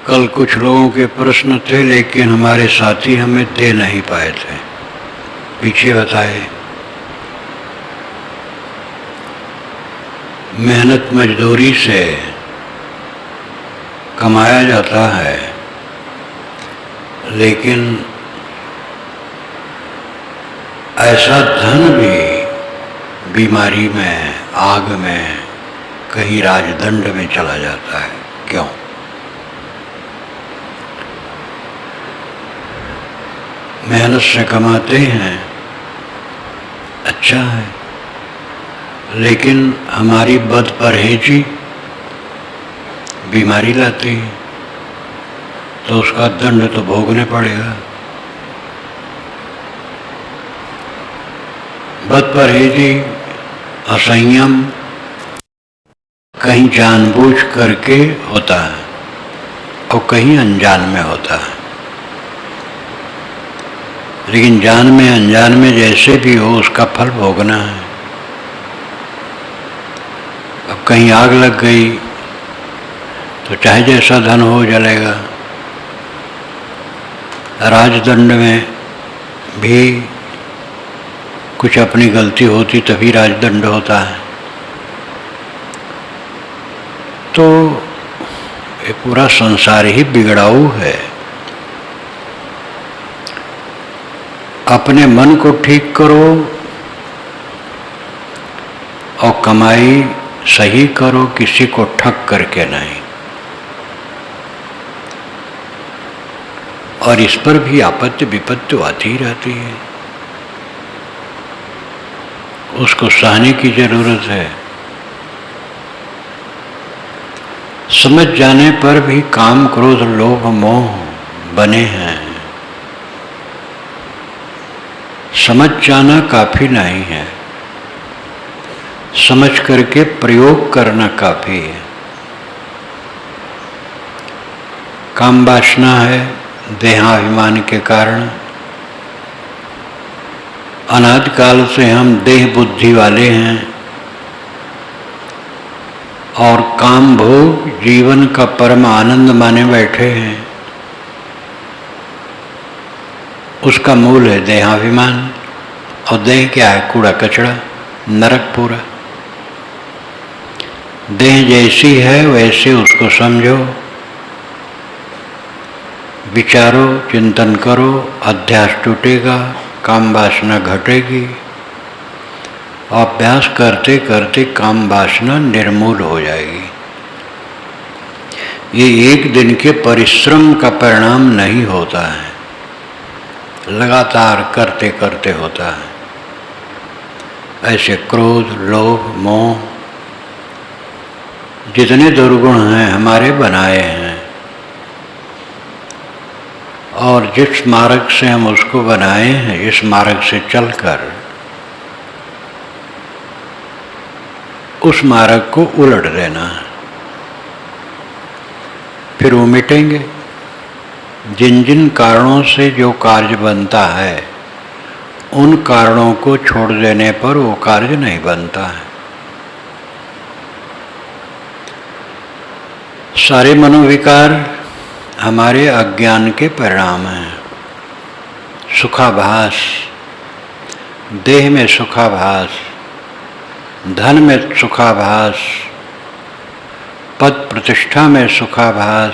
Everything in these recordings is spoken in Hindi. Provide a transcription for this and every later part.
कल कुछ लोगों के प्रश्न थे लेकिन हमारे साथी हमें दे नहीं पाए थे। पीछे बताए, मेहनत मजदूरी से कमाया जाता है, लेकिन ऐसा धन भी बीमारी में, आग में, कहीं राजदंड में चला जाता है। क्यों? मेहनत से कमाते हैं, अच्छा है, लेकिन हमारी बदपरहेजी बीमारी लाती है, तो उसका दंड तो भोगने पड़ेगा। बदपरहेजी, असंयम कहीं जानबूझ करके होता है और कहीं अनजान में होता है, लेकिन जान में अनजान में जैसे भी हो उसका फल भोगना है। अब कहीं आग लग गई तो चाहे जैसा धन हो जलेगा। राजदंड में भी कुछ अपनी गलती होती तभी राजदंड होता है। तो ये पूरा संसार ही बिगड़ाऊ है। अपने मन को ठीक करो और कमाई सही करो, किसी को ठग करके नहीं। और इस पर भी आपत्ति विपत्ति आती ही रहती है, उसको सहने की जरूरत है। समझ जाने पर भी काम, क्रोध, लोभ, मोह बने हैं। समझ जाना काफी नहीं है, समझ करके प्रयोग करना काफी है। काम वासना है, देहाभिमान के कारण अनादि काल से हम देह बुद्धि वाले हैं और काम भोग जीवन का परम आनंद माने बैठे हैं। उसका मूल है देहाभिमान, और देह क्या है? कूड़ा कचरा, नरक पूरा। देह जैसी है वैसे उसको समझो, विचारो, चिंतन करो, अध्यास टूटेगा, काम वासना घटेगी। अभ्यास करते करते काम वासना निर्मूल हो जाएगी। ये एक दिन के परिश्रम का परिणाम नहीं होता है, लगातार करते करते होता है। ऐसे क्रोध, लोभ, मोह जितने दुर्गुण हैं हमारे बनाए हैं, और जिस मार्ग से हम उसको बनाए हैं, इस मार्ग से चलकर उस मार्ग को उलट देना है, फिर वो मिटेंगे। जिन जिन कारणों से जो कार्य बनता है, उन कारणों को छोड़ देने पर वो कार्य नहीं बनता है। सारे मनोविकार हमारे अज्ञान के परिणाम हैं। सुखाभास, देह में सुखाभास, धन में सुखाभास, पद प्रतिष्ठा में सुखाभास,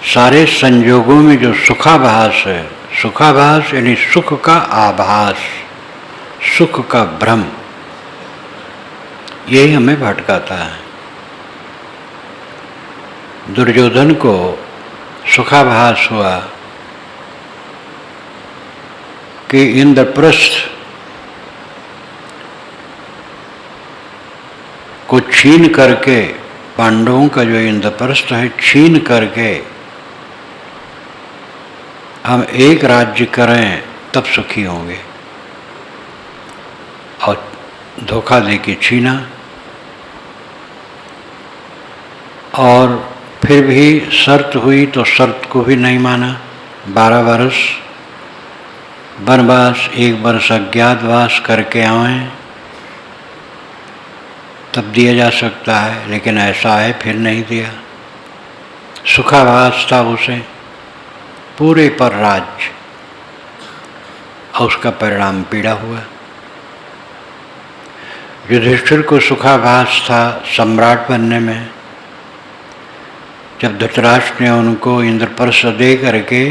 सारे संयोगों में जो सुखाभास है, सुखाभास यानी सुख का आभास, सुख का भ्रम, यही हमें भटकाता है। दुर्योधन को सुखाभास हुआ कि इंद्रप्रस्थ को छीन करके, पांडवों का जो इंद्रप्रस्थ है छीन करके हम एक राज्य करें तब सुखी होंगे, और धोखा देके छीना। और फिर भी शर्त हुई तो शर्त को भी नहीं माना। 12 वर्ष वनवास, 1 वर्ष अज्ञातवास करके आए तब दिया जा सकता है, लेकिन ऐसा है फिर नहीं दिया। सुखाभास था उसे पूरे पर राज्य, और उसका परिणाम पीड़ा हुआ। युधिष्ठिर को सुखाभास था सम्राट बनने में। जब धृतराष्ट्र ने उनको इंद्रप्रस्थ दे करके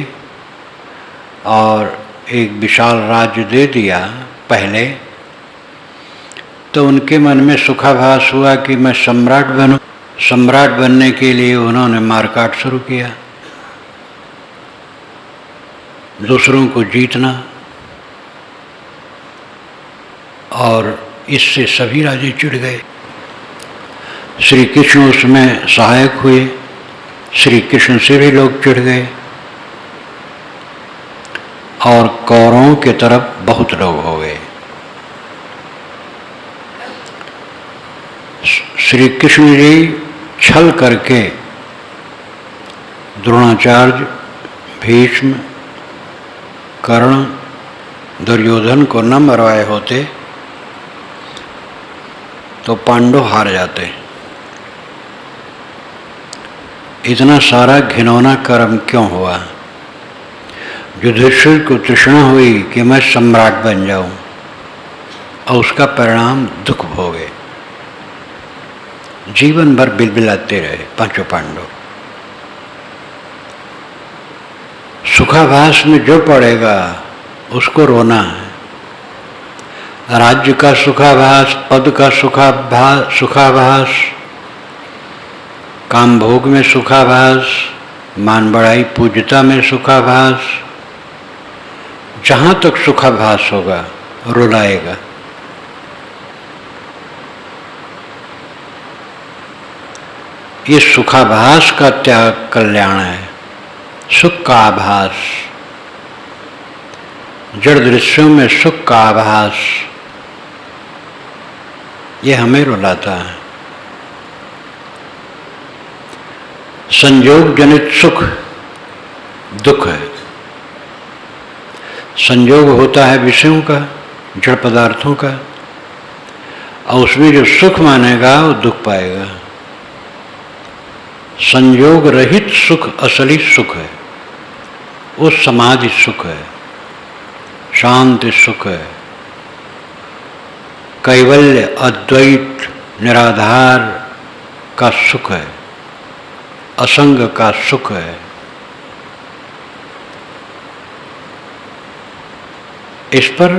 और एक विशाल राज्य दे दिया पहले, तो उनके मन में सुखाभास हुआ कि मैं सम्राट बनूं। सम्राट बनने के लिए उन्होंने मारकाट शुरू किया, दूसरों को जीतना, और इससे सभी राजे चिढ़ गए। श्री कृष्ण उसमें सहायक हुए, श्री कृष्ण से भी लोग चिढ़ गए, और कौरवों के तरफ बहुत लोग हो गए। श्री कृष्ण जी छल करके द्रोणाचार्य, भीष्म, कर्ण, दुर्योधन को न मरवाए होते तो पांडव हार जाते। इतना सारा घिनौना कर्म क्यों हुआ? युधिष्ठिर को तृष्णा हुई कि मैं सम्राट बन जाऊं, और उसका परिणाम दुख भोगे। जीवन भर बिलबिलाते रहे पांचों पांडव। सुखाभास में जो पड़ेगा उसको रोना है। राज्य का सुखाभास, पद का सुखाभास, काम भोग में सुखाभास, मान बढ़ाई पूज्यता में सुखाभास, जहाँ तक सुखाभास होगा रुलाएगा। ये सुखाभास का त्याग कल्याण है। सुख का आभास, जड़ दृश्यों में सुख का आभास, ये हमें रुलाता है। संयोग जनित सुख दुख है। संयोग होता है विषयों का, जड़ पदार्थों का, और उसमें जो सुख मानेगा वो दुख पाएगा। संयोग रहित सुख असली सुख है, वो समाधि सुख है, शांति सुख है, कैवल्य अद्वैत निराधार का सुख है, असंग का सुख है। इस पर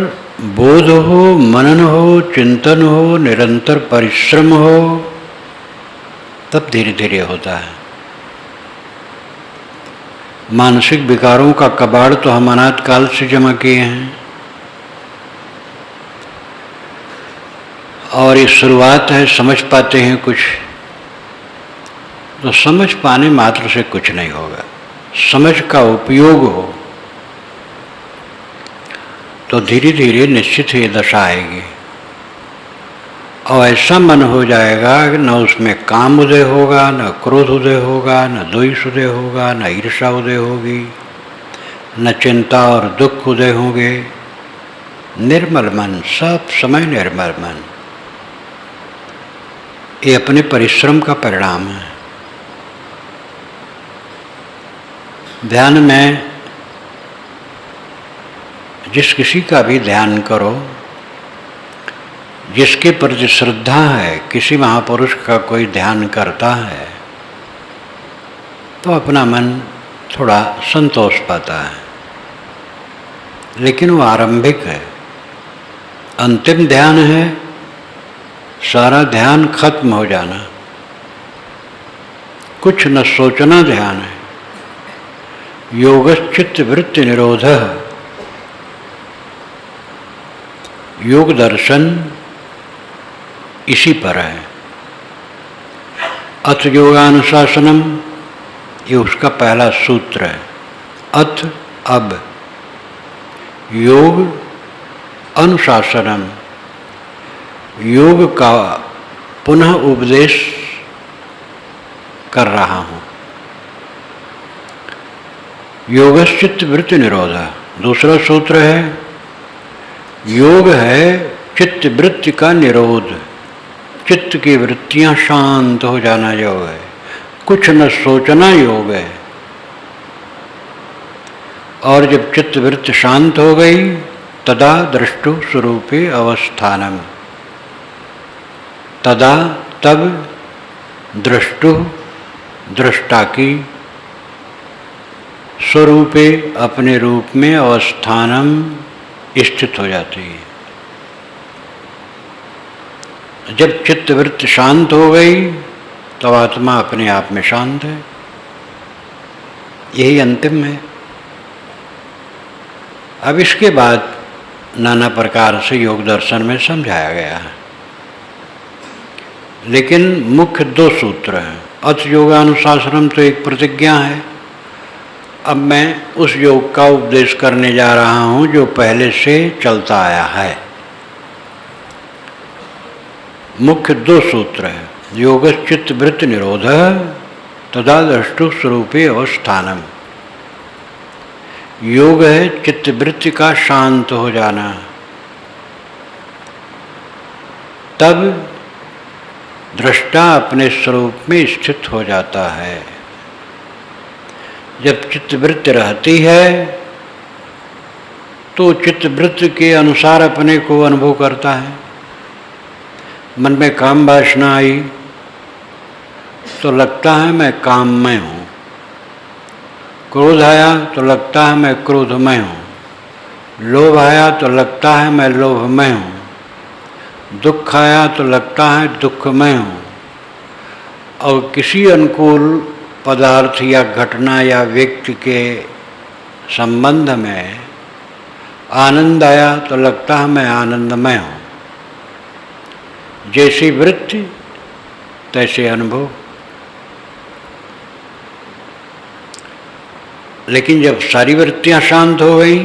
बोध हो, मनन हो, चिंतन हो, निरंतर परिश्रम हो, तब धीरे धीरे होता है। मानसिक विकारों का कबाड़ तो हम अनाद काल से जमा किए हैं, और ये शुरुआत है, समझ पाते हैं कुछ, तो समझ पाने मात्र से कुछ नहीं होगा। समझ का उपयोग हो तो धीरे धीरे निश्चित ही दशा आएगी, और ऐसा मन हो जाएगा कि न उसमें काम उदय होगा, न क्रोध उदय होगा, न द्वेष उदय होगा, न ईर्ष्या उदय होगी, न चिंता और दुख उदय होंगे। निर्मल मन, सब समय निर्मल मन, ये अपने परिश्रम का परिणाम है। ध्यान में जिस किसी का भी ध्यान करो, जिसके प्रति श्रद्धा है, किसी महापुरुष का कोई ध्यान करता है, तो अपना मन थोड़ा संतोष पाता है। लेकिन वो आरंभिक है, अंतिम ध्यान है सारा ध्यान खत्म हो जाना, कुछ न सोचना ध्यान है। योगश्चित्त वृत्ति निरोधः, योग दर्शन इसी पर है। अथ योगानुशासनम, ये उसका पहला सूत्र है। अथ अब, योग अनुशासनम, योग का पुनः उपदेश कर रहा हूँ। योगश्चित्त वृत्ति निरोधा दूसरा सूत्र है। योग है चित्त वृत्ति का निरोध, चित्त की वृत्तियां शांत हो जाना योग है। कुछ न सोचना योग है। और जब चित्तवृत्ति शांत हो गई तदा दृष्टु स्वरूपे अवस्थानम, तदा तब दृष्टु दृष्टा की स्वरूपे अपने रूप में अवस्थानम स्थित हो जाती है। जब चित्तवृत्ति शांत हो गई तब आत्मा अपने आप में शांत है। यही अंतिम है। अब इसके बाद नाना प्रकार से योग दर्शन में समझाया गया है, लेकिन मुख्य 2 सूत्र हैं। अथ योगानुशासनम तो एक प्रतिज्ञा है। अब मैं उस योग का उपदेश करने जा रहा हूं जो पहले से चलता आया है। मुख्य 2 सूत्र है। योगश्चित्त वृत्ति निरोध तदा दृष्टु स्वरूपे अवस्थानम। योग है चित्तवृत्ति का शांत हो जाना, तब दृष्टा अपने स्वरूप में स्थित हो जाता है। जब चित्तवृत्ति रहती है तो चित्तवृत्ति के अनुसार अपने को अनुभव करता है। मन में काम वासना आई तो लगता है मैं काममय हूँ, क्रोध आया तो लगता है मैं क्रोधमय हूँ, लोभ आया तो लगता है मैं लोभमय हूँ, दुख आया तो लगता है दुखमय हूँ। और किसी अनुकूल पदार्थ या घटना या व्यक्ति के संबंध में आनंद आया तो लगता है मैं आनंदमय हूँ। जैसी वृत्ति तैसे अनुभव। लेकिन जब सारी वृत्तियां शांत हो गई,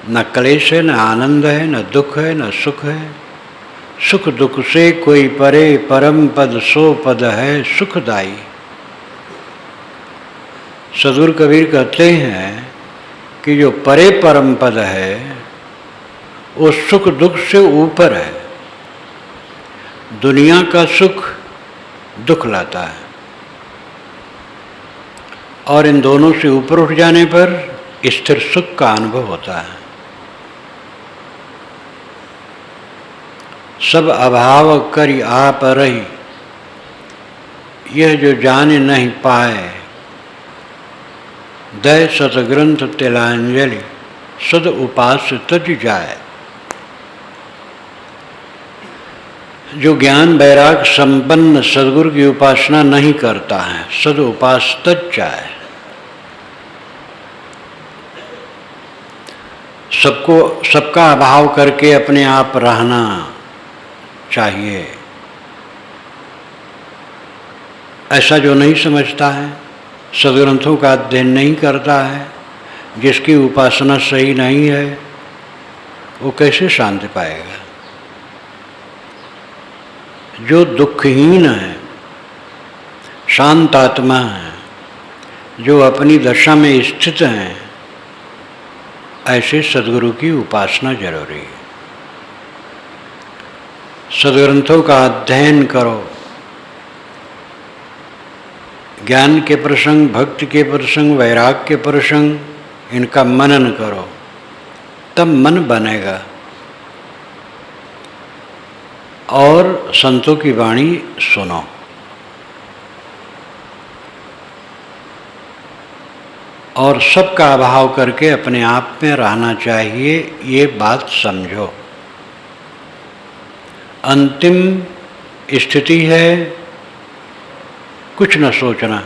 न क्लेश है, न आनंद है, न दुख है, न सुख है। सुख दुख से कोई परे परम पद सो पद है सुखदाई। सदगुरु कबीर कहते हैं कि जो परे परम पद है वो सुख दुख से ऊपर है। दुनिया का सुख दुख लाता है और इन दोनों से ऊपर उठ जाने पर स्थिर सुख का अनुभव होता है। सब अभाव करी आप रही, यह जो जाने नहीं पाए, दय सतग्रंथ तिलांजलि सद उपास्य तज जाए। जो ज्ञान वैराग संपन्न सदगुरु की उपासना नहीं करता है, सद उपास तज जाए। सबका अभाव करके अपने आप रहना चाहिए, ऐसा जो नहीं समझता है, सदग्रंथों का अध्ययन नहीं करता है, जिसकी उपासना सही नहीं है, वो कैसे शांति पाएगा। जो दुखहीन है, शांत आत्मा है, जो अपनी दशा में स्थित हैं, ऐसे सदगुरु की उपासना जरूरी है। सदग्रंथों का अध्ययन करो, ज्ञान के प्रसंग, भक्ति के प्रसंग, वैराग के प्रसंग, इनका मनन करो, तब मन बनेगा। और संतों की वाणी सुनो। और सबका अभाव करके अपने आप में रहना चाहिए, ये बात समझो। अंतिम स्थिति है कुछ न सोचना,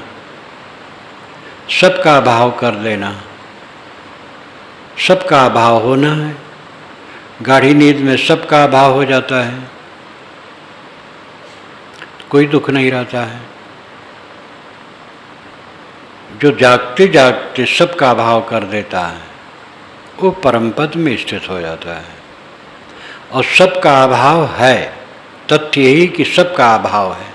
सबका अभाव कर देना। सबका अभाव होना है। गाढ़ी नींद में सबका अभाव हो जाता है, कोई दुख नहीं रहता है। जो जागते जागते सबका अभाव कर देता है, वो परम पद में स्थित हो जाता है। और सबका अभाव है, तथ्य यही कि सबका अभाव है।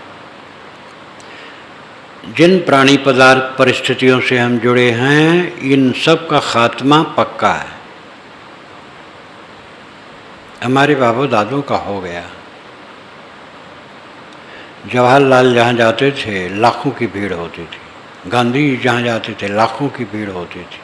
जिन प्राणी पदार्थ परिस्थितियों से हम जुड़े हैं, इन सब का खात्मा पक्का है। हमारे बाबा दादों का हो गया, जवाहरलाल जहाँ जाते थे लाखों की भीड़ होती थी, गांधी जहाँ जाते थे लाखों की भीड़ होती थी।